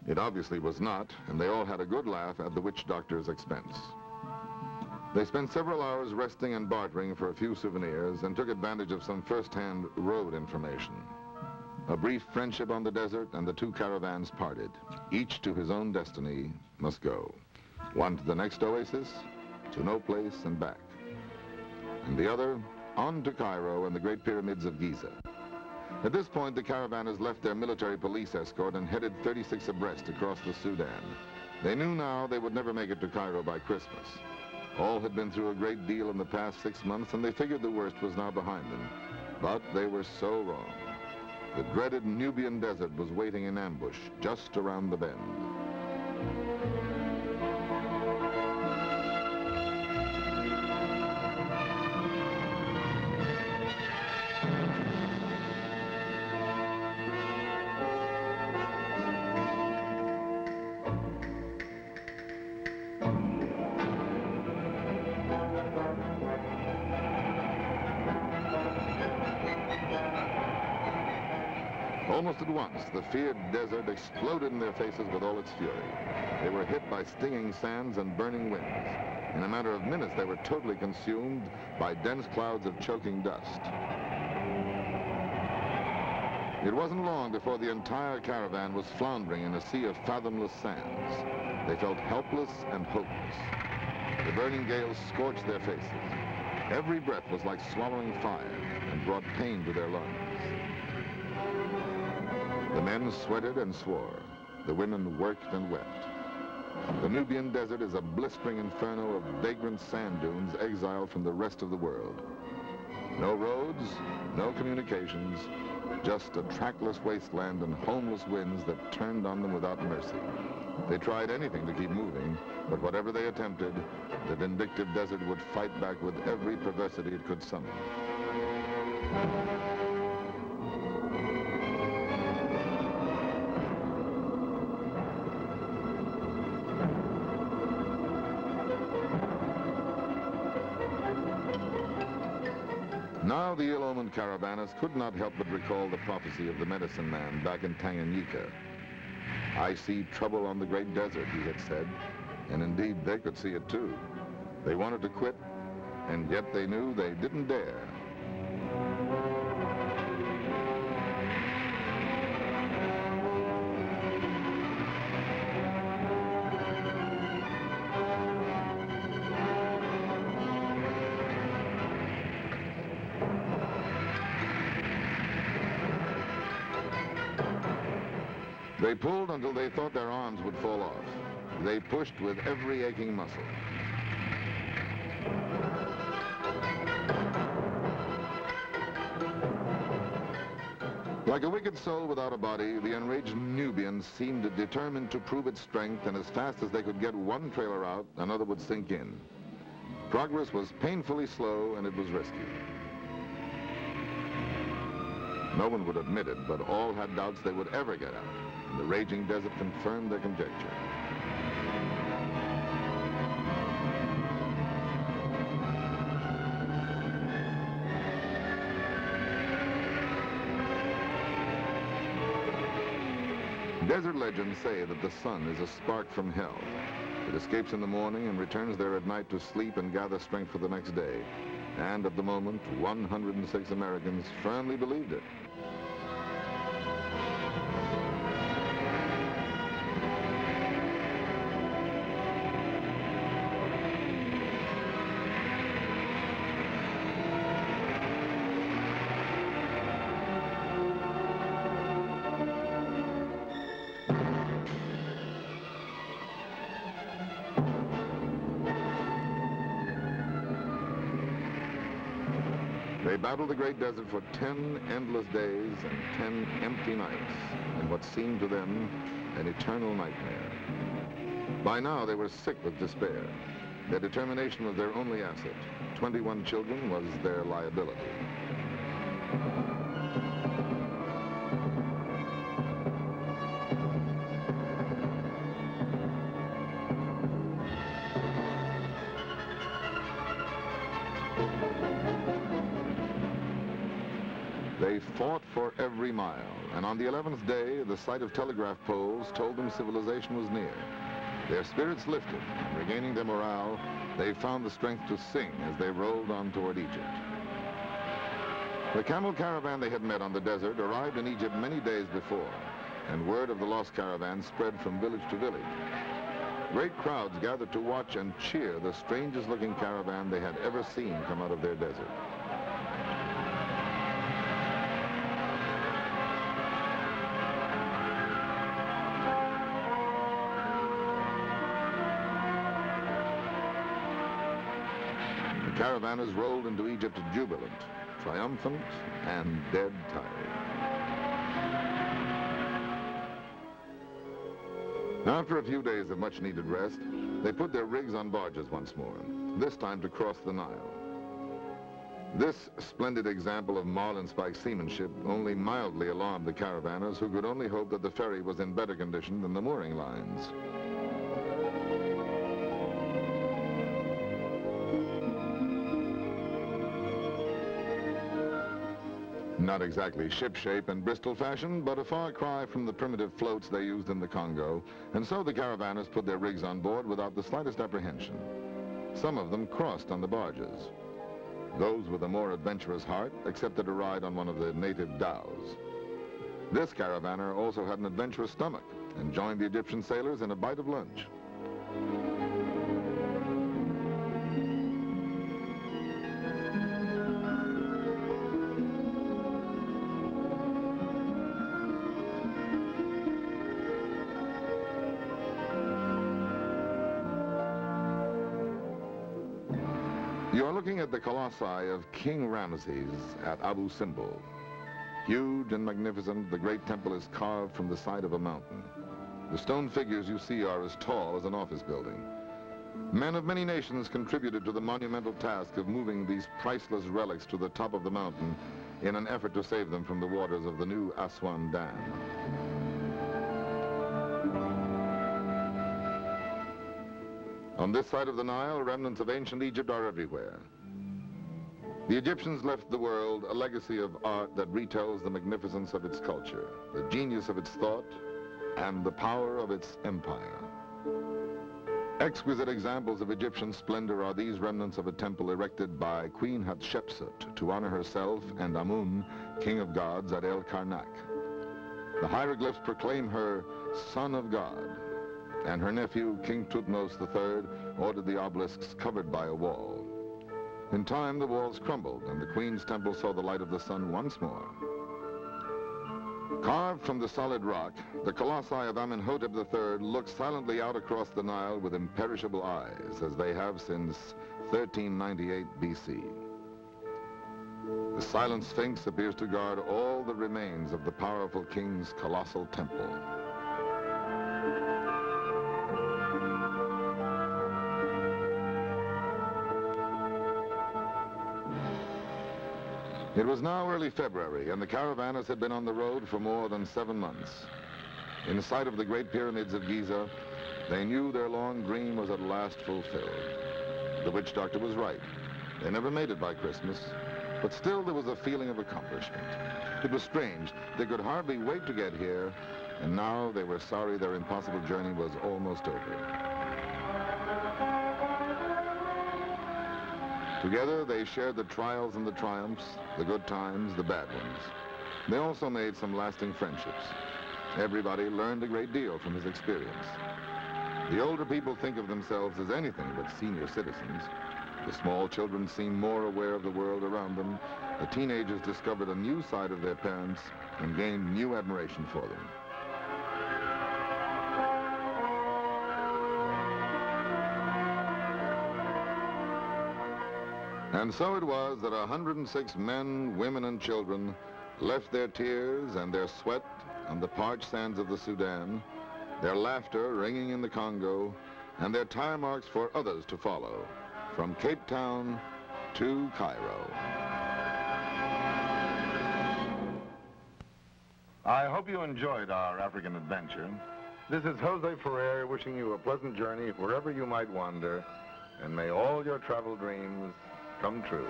It obviously was not, and they all had a good laugh at the witch doctor's expense. They spent several hours resting and bartering for a few souvenirs and took advantage of some first-hand road information. A brief friendship on the desert, and the two caravans parted. Each to his own destiny must go. One to the next oasis, to no place and back. And the other, on to Cairo and the Great Pyramids of Giza. At this point, the caravanners left their military police escort and headed 36 abreast across the Sudan. They knew now they would never make it to Cairo by Christmas. All had been through a great deal in the past 6 months, and they figured the worst was now behind them. But they were so wrong. The dreaded Nubian desert was waiting in ambush just around the bend. Almost at once, the feared desert exploded in their faces with all its fury. They were hit by stinging sands and burning winds. In a matter of minutes, they were totally consumed by dense clouds of choking dust. It wasn't long before the entire caravan was floundering in a sea of fathomless sands. They felt helpless and hopeless. The burning gales scorched their faces. Every breath was like swallowing fire and brought pain to their lungs. The men sweated and swore. The women worked and wept. The Nubian desert is a blistering inferno of vagrant sand dunes exiled from the rest of the world. No roads, no communications, just a trackless wasteland and homeless winds that turned on them without mercy. They tried anything to keep moving, but whatever they attempted, the vindictive desert would fight back with every perversity it could summon. Now the ill-omened caravanners could not help but recall the prophecy of the medicine man back in Tanganyika. "I see trouble on the great desert," he had said, and indeed they could see it too. They wanted to quit, and yet they knew they didn't dare. They pulled until they thought their arms would fall off. They pushed with every aching muscle. Like a wicked soul without a body, the enraged Nubians seemed determined to prove its strength, and as fast as they could get one trailer out, another would sink in. Progress was painfully slow, and it was risky. No one would admit it, but all had doubts they would ever get out. The raging desert confirmed their conjecture. Desert legends say that the sun is a spark from hell. It escapes in the morning and returns there at night to sleep and gather strength for the next day. And at the moment, 106 Americans firmly believed it. They battled the great desert for 10 endless days and 10 empty nights in what seemed to them an eternal nightmare. By now, they were sick with despair. Their determination was their only asset. 21 children was their liability. They They fought for every mile, and on the 11th day, the sight of telegraph poles told them civilization was near. Their spirits lifted, and regaining their morale, they found the strength to sing as they rolled on toward Egypt. The camel caravan they had met on the desert arrived in Egypt many days before, and word of the lost caravan spread from village to village. Great crowds gathered to watch and cheer the strangest-looking caravan they had ever seen come out of their desert. The caravanners rolled into Egypt jubilant, triumphant, and dead tired. After a few days of much-needed rest, they put their rigs on barges once more, this time to cross the Nile. This splendid example of marlinspike seamanship only mildly alarmed the caravanners, who could only hope that the ferry was in better condition than the mooring lines. Not exactly shipshape and Bristol fashion, but a far cry from the primitive floats they used in the Congo, and so the caravanners put their rigs on board without the slightest apprehension. Some of them crossed on the barges. Those with a more adventurous heart accepted a ride on one of the native dhows. This caravaner also had an adventurous stomach and joined the Egyptian sailors in a bite of lunch. You're looking at the colossi of King Ramses at Abu Simbel. Huge and magnificent, the great temple is carved from the side of a mountain. The stone figures you see are as tall as an office building. Men of many nations contributed to the monumental task of moving these priceless relics to the top of the mountain in an effort to save them from the waters of the new Aswan Dam. On this side of the Nile, remnants of ancient Egypt are everywhere. The Egyptians left the world a legacy of art that retells the magnificence of its culture, the genius of its thought, and the power of its empire. Exquisite examples of Egyptian splendor are these remnants of a temple erected by Queen Hatshepsut to honor herself and Amun, king of gods, at El Karnak. The hieroglyphs proclaim her son of God, and her nephew, King Thutmose III, ordered the obelisks covered by a wall. In time, the walls crumbled, and the Queen's temple saw the light of the sun once more. Carved from the solid rock, the colossi of Amenhotep III look silently out across the Nile with imperishable eyes, as they have since 1398 BC. The silent Sphinx appears to guard all the remains of the powerful king's colossal temple. It was now early February, and the caravanners had been on the road for more than 7 months. In sight of the great pyramids of Giza, they knew their long dream was at last fulfilled. The witch doctor was right. They never made it by Christmas, but still there was a feeling of accomplishment. It was strange. They could hardly wait to get here, and now they were sorry their impossible journey was almost over. Together, they shared the trials and the triumphs, the good times, the bad ones. They also made some lasting friendships. Everybody learned a great deal from his experience. The older people think of themselves as anything but senior citizens. The small children seem more aware of the world around them. The teenagers discovered a new side of their parents and gained new admiration for them. And so it was that 106 men, women, and children left their tears and their sweat on the parched sands of the Sudan, their laughter ringing in the Congo, and their tire marks for others to follow, from Capetown to Cairo. I hope you enjoyed our African adventure. This is Jose Ferrer wishing you a pleasant journey wherever you might wander, and may all your travel dreams come true.